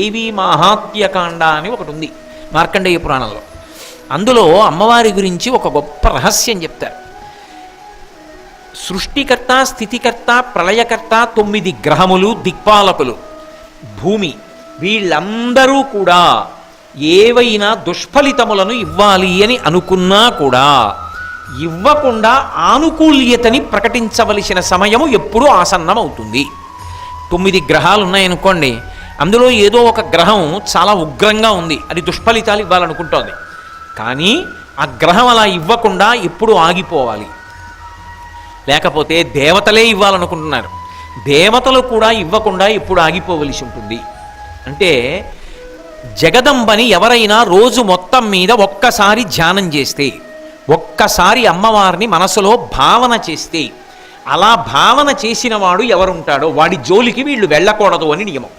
దేవీ మాహాత్మ్యకాండ అని ఒకటి ఉంది మార్కండేయ పురాణంలో. అందులో అమ్మవారి గురించి ఒక గొప్ప రహస్యం చెప్తారు. సృష్టికర్త, స్థితికర్త, ప్రళయకర్త, 9 గ్రహములు, దిక్పాలకులు, భూమి, వీళ్ళందరూ కూడా ఏవైనా దుష్ఫలితములను ఇవ్వాలి అని అనుకున్నా కూడా ఇవ్వకుండా ఆనుకూల్యతని ప్రకటించవలసిన సమయము ఎప్పుడూ ఆసన్నమవుతుంది. 9 గ్రహాలు ఉన్నాయనుకోండి, అందులో ఏదో ఒక గ్రహం చాలా ఉగ్రంగా ఉంది, అది దుష్ఫలితాలు ఇవ్వాలనుకుంటోంది. కానీ ఆ గ్రహం అలా ఇవ్వకుండా ఎప్పుడు ఆగిపోవాలి. లేకపోతే దేవతలే ఇవ్వాలనుకుంటున్నారు, దేవతలు కూడా ఇవ్వకుండా ఎప్పుడు ఆగిపోవలసి ఉంటుంది. అంటే జగదంబని ఎవరైనా రోజు మొత్తం మీద ఒక్కసారి ధ్యానం చేస్తే, ఒక్కసారి అమ్మవారిని మనసులో భావన చేస్తే, అలా భావన చేసిన వాడు ఎవరుంటాడో వాడి జోలికి వీళ్ళు వెళ్ళకూడదు అని నియమం.